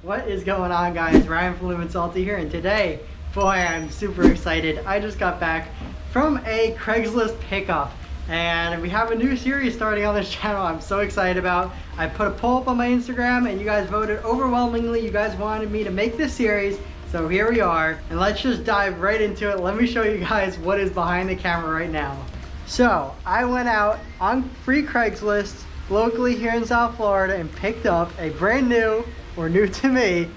What is going on, guys? Ryan from Livin Salty here, and today, boy, I'm super excited. I just got back from a Craigslist pickup, and we have a new series starting on this channel I'm so excited about. I put a poll up on my Instagram, and you guys voted overwhelmingly. You guys wanted me to make this series, so here we are, and let's just dive right into it. Let me show you guys what is behind the camera right now. So, I went out on free Craigslist locally here in South Florida and picked up a brand new, or new to me,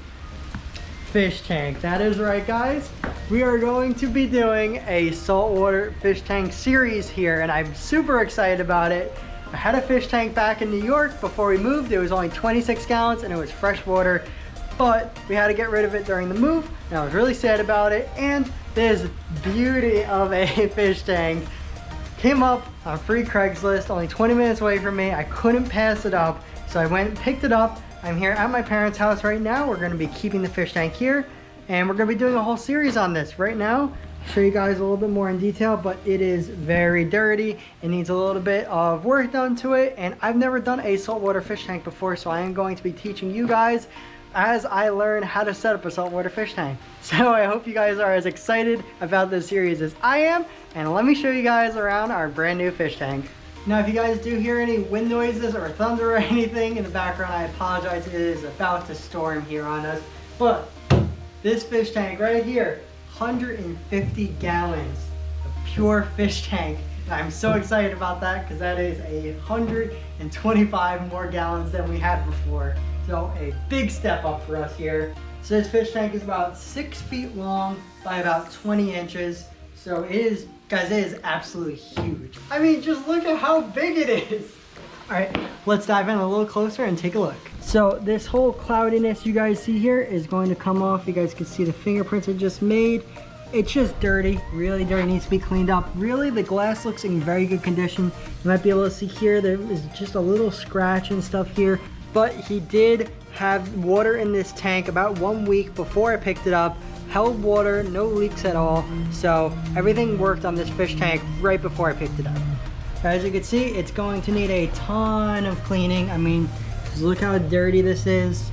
fish tank. That is right, guys. We are going to be doing a saltwater fish tank series here, and I'm super excited about it. I had a fish tank back in New York before we moved. It was only 26 gallons and it was freshwater, but we had to get rid of it during the move, and I was really sad about it. And this beauty of a fish tank came up on free Craigslist, only 20 minutes away from me. I couldn't pass it up, so I went and picked it up. I'm here at my parents' house right now. We're going to be keeping the fish tank here, and we're going to be doing a whole series on this right now. I'll show you guys a little bit more in detail, but it is very dirty. It needs a little bit of work done to it, and I've never done a saltwater fish tank before, so I am going to be teaching you guys as I learn how to set up a saltwater fish tank. So I hope you guys are as excited about this series as I am, and let me show you guys around our brand new fish tank. Now, if you guys do hear any wind noises or thunder or anything in the background, I apologize. It is about to storm here on us. But this fish tank right here, 150 gallons of pure fish tank. And I'm so excited about that because that is 125 more gallons than we had before. So a big step up for us here. So this fish tank is about 6 feet long by about 20 inches. So it is, guys, it is absolutely huge. I mean, just look at how big it is. All right, let's dive in a little closer and take a look. So this whole cloudiness you guys see here is going to come off. You guys can see the fingerprints I just made. It's just dirty, really dirty, needs to be cleaned up. Really, the glass looks in very good condition. You might be able to see here, there is just a little scratch and stuff here. But he did have water in this tank about 1 week before I picked it up. Held water, no leaks at all. So everything worked on this fish tank right before I picked it up. As you can see, it's going to need a ton of cleaning. I mean, just look how dirty this is.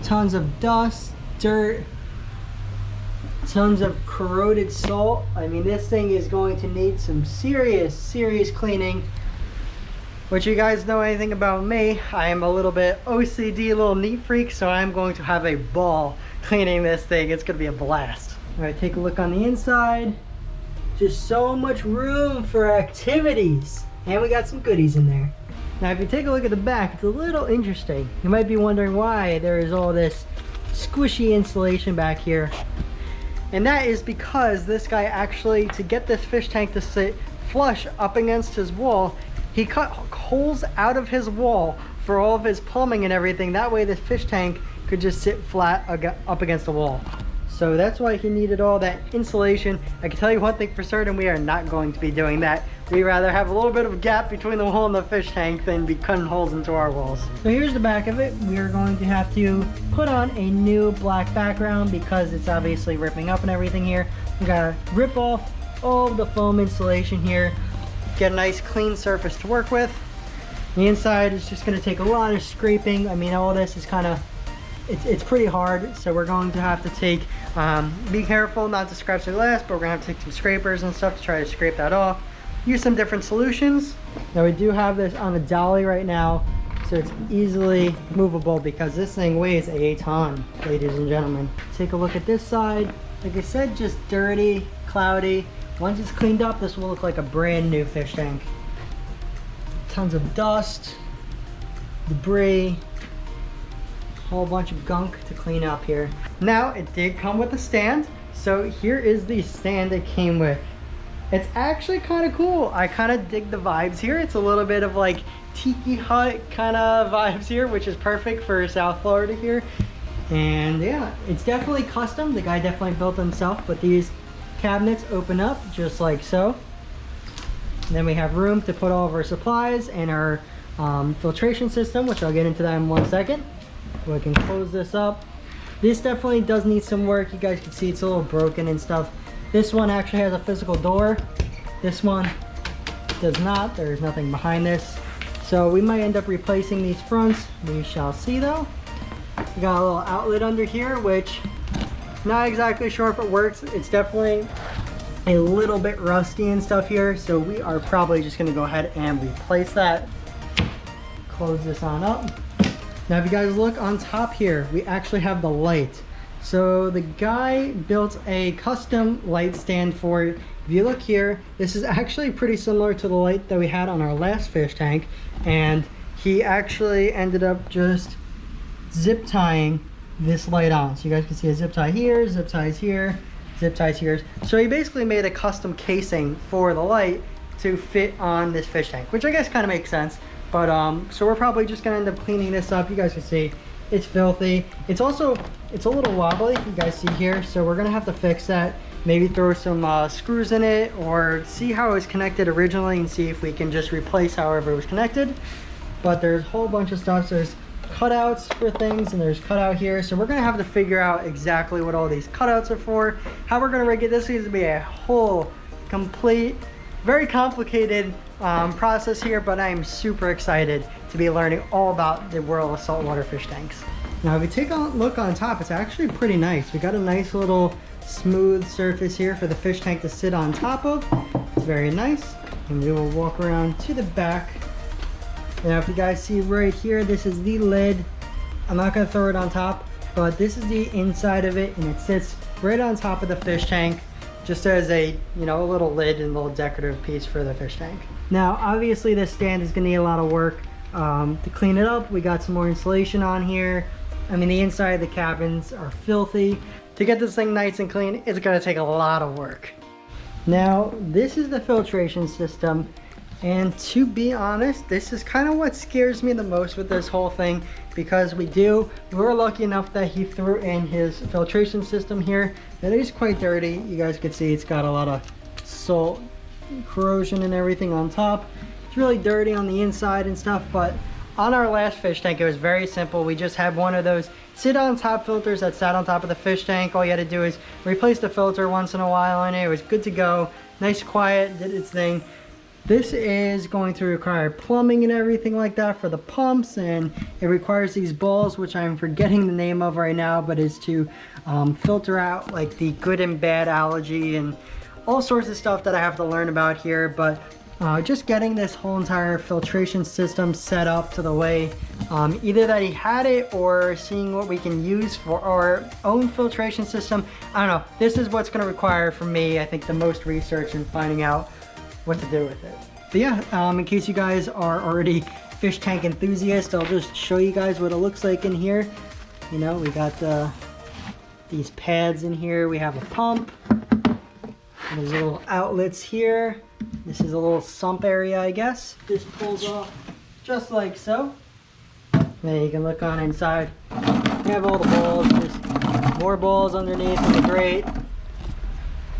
Tons of dust, dirt, tons of corroded salt. I mean, this thing is going to need some serious cleaning. Which, you guys know anything about me, I am a little bit OCD, a little neat freak, so I'm going to have a ball cleaning this thing. It's going to be a blast. All right, take a look on the inside. Just so much room for activities. And we got some goodies in there. Now, if you take a look at the back, it's a little interesting. You might be wondering why there is all this squishy insulation back here. And that is because this guy actually, to get this fish tank to sit flush up against his wall, he cut holes out of his wall for all of his plumbing and everything. That way this fish tank could just sit flat up against the wall. So that's why he needed all that insulation. I can tell you one thing for certain, we are not going to be doing that. We'd rather have a little bit of a gap between the wall and the fish tank than be cutting holes into our walls. So here's the back of it. We are going to have to put on a new black background because it's obviously ripping up and everything here. We gotta rip off all of the foam insulation here. Get a nice clean surface to work with. The inside is just going to take a lot of scraping. I mean, all this is kind of, it's pretty hard, so we're going to have to take, be careful not to scratch the glass, but we're going to have to take some scrapers and stuff to try to scrape that off. Use some different solutions. Now, we do have this on a dolly right now, so it's easily movable because this thing weighs a ton, ladies and gentlemen. Take a look at this side. Like I said, just dirty, cloudy. Once it's cleaned up, this will look like a brand new fish tank. Tons of dust, debris, a whole bunch of gunk to clean up here. Now, it did come with a stand, so here is the stand it came with. It's actually kind of cool. I kind of dig the vibes here. It's a little bit of like tiki hut kind of vibes here, which is perfect for South Florida here. And yeah, it's definitely custom. The guy definitely built himself, but these cabinets open up just like so. And then we have room to put all of our supplies and our filtration system, which I'll get into that in 1 second. We can close this up. This definitely does need some work. You guys can see it's a little broken and stuff. This one actually has a physical door. This one does not. There's nothing behind this. So we might end up replacing these fronts. We shall see though. We got a little outlet under here, which not exactly sure if it works. It's definitely a little bit rusty and stuff here, so we are probably just gonna go ahead and replace that. Close this on up. Now if you guys look on top here, we actually have the light. So the guy built a custom light stand for it. If you look here, this is actually pretty similar to the light that we had on our last fish tank, and he actually ended up just zip tying this light on. So you guys can see a zip tie here, zip ties here, zip ties here. So he basically made a custom casing for the light to fit on this fish tank, which I guess kind of makes sense. But so we're probably just gonna end up cleaning this up. You guys can see it's filthy. It's a little wobbly, you guys see here. So we're gonna have to fix that. Maybe throw some screws in it, or see how it was connected originally and see if we can just replace however it was connected. But there's a whole bunch of stuff. So there's cutouts for things, and there's cutout here. So we're gonna have to figure out exactly what all these cutouts are for, how we're gonna rig it. This needs to be a whole complete, very complicated process here, but I am super excited to be learning all about the world of saltwater fish tanks. Now if you take a look on top, it's actually pretty nice. We got a nice little smooth surface here for the fish tank to sit on top of. It's very nice. And we will walk around to the back. Now if you guys see right here, this is the lid. I'm not going to throw it on top, but this is the inside of it, and it sits right on top of the fish tank, just as a, you know, a little lid and a little decorative piece for the fish tank. Now obviously this stand is going to need a lot of work to clean it up. We got some more insulation on here. I mean, the inside of the cabins are filthy. To get this thing nice and clean, it's going to take a lot of work. Now this is the filtration system, and to be honest, this is kind of what scares me the most with this whole thing, because we were lucky enough that he threw in his filtration system here. That is quite dirty. You guys can see it's got a lot of salt, corrosion and everything on top. It's really dirty on the inside and stuff, but on our last fish tank, it was very simple. We just had one of those sit on top filters that sat on top of the fish tank. All you had to do is replace the filter once in a while and it was good to go. Nice, quiet, did its thing. This is going to require plumbing and everything like that for the pumps, and it requires these balls, which I'm forgetting the name of right now, but is to filter out like the good and bad algae and all sorts of stuff that I have to learn about here. But just getting this whole entire filtration system set up to the way either that he had it, or seeing what we can use for our own filtration system. I don't know. This is what's going to require from me, I think, the most research and finding out what to do with it. But yeah, in case you guys are already fish tank enthusiasts, I'll just show you guys what it looks like in here. You know, we got these pads in here. We have a pump. There's little outlets here. This is a little sump area, I guess. This pulls off just like so. Then you can look on inside. We have all the balls. There's more balls underneath in the grate.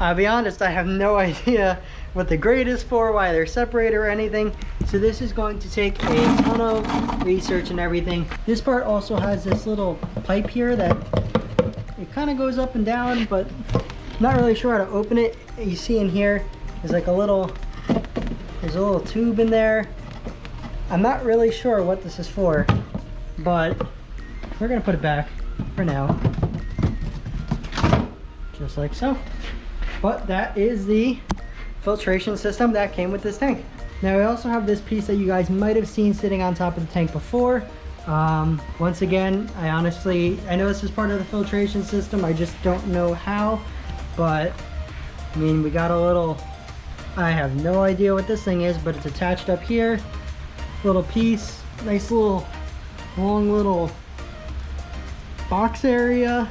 I'll be honest, I have no idea what the grate is for, why they're separated or anything. So this is going to take a ton of research and everything. This part also has this little pipe here that it kind of goes up and down, but I'm not really sure how to open it. You see in here, there's like there's a little tube in there. I'm not really sure what this is for, but we're gonna put it back for now. Just like so. But that is the filtration system that came with this tank. Now we also have this piece that you guys might have seen sitting on top of the tank before. Once again, I know this is part of the filtration system, I just don't know how. But I mean, we got a little, I have no idea what this thing is, but it's attached up here. Little piece, nice little long little box area.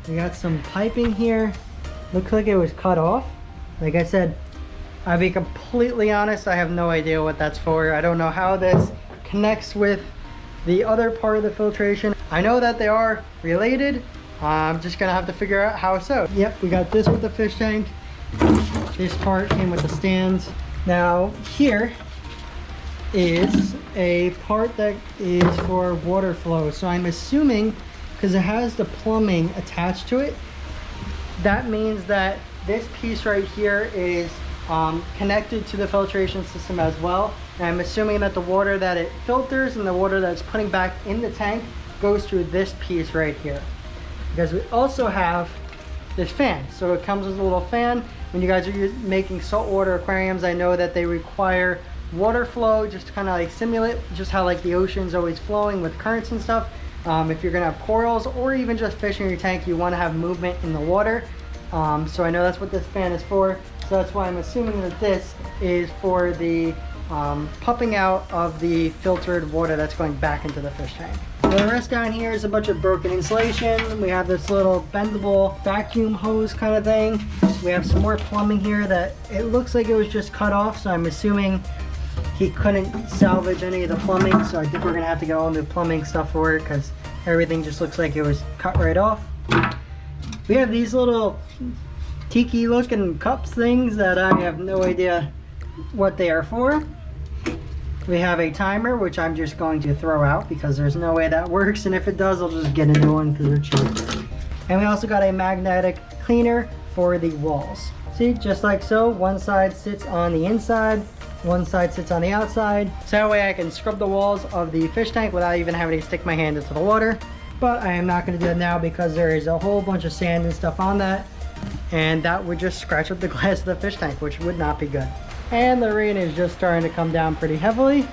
We got some piping here. Looks like it was cut off. Like I said, I'll be completely honest, I have no idea what that's for. I don't know how this connects with the other part of the filtration. I know that they are related. I'm just gonna have to figure out how so. Yep, we got this with the fish tank. This part came with the stands. Now here is a part that is for water flow. So I'm assuming, because it has the plumbing attached to it, that means that this piece right here is connected to the filtration system as well. And I'm assuming that the water that it filters and the water that's putting back in the tank goes through this piece right here. Because we also have this fan. So it comes with a little fan. When you guys are making saltwater aquariums, I know that they require water flow just to kind of like simulate just how like the ocean's always flowing with currents and stuff. If you're gonna have corals or even just fish in your tank, you want to have movement in the water. So I know that's what this fan is for. So that's why I'm assuming that this is for the pumping out of the filtered water that's going back into the fish tank. So the rest down here is a bunch of broken insulation. We have this little bendable vacuum hose kind of thing. We have some more plumbing here that it looks like it was just cut off, so I'm assuming he couldn't salvage any of the plumbing, so I think we're gonna have to get all new plumbing stuff for it because everything just looks like it was cut right off. We have these little tiki looking cups things that I have no idea what they are for. We have a timer, which I'm just going to throw out because there's no way that works, and if it does, I'll just get a new one because they're cheap. And we also got a magnetic cleaner for the walls. See, just like so, one side sits on the inside, one side sits on the outside. So that way I can scrub the walls of the fish tank without even having to stick my hand into the water. But I am not going to do it now because there is a whole bunch of sand and stuff on that, and that would just scratch up the glass of the fish tank, which would not be good. And the rain is just starting to come down pretty heavily.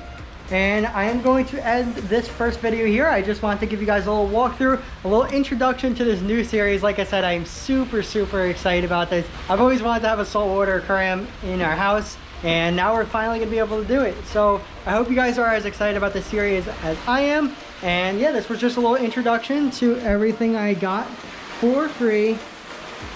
And I am going to end this first video here. I just wanted to give you guys a little walkthrough, a little introduction to this new series. Like I said, I am super excited about this. I've always wanted to have a saltwater aquarium in our house, and now we're finally gonna be able to do it. So I hope you guys are as excited about this series as I am. And yeah, this was just a little introduction to everything I got for free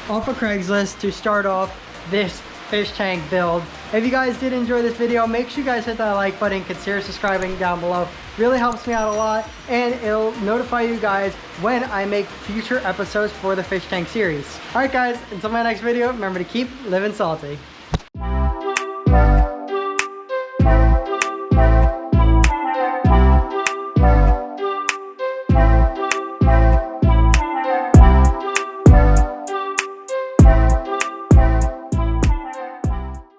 off of Craigslist to start off this fish tank build. If you guys did enjoy this video, make sure you guys hit that like button, consider subscribing down below. Really helps me out a lot, and it'll notify you guys when I make future episodes for the fish tank series. Alright guys, until my next video, remember to keep living salty.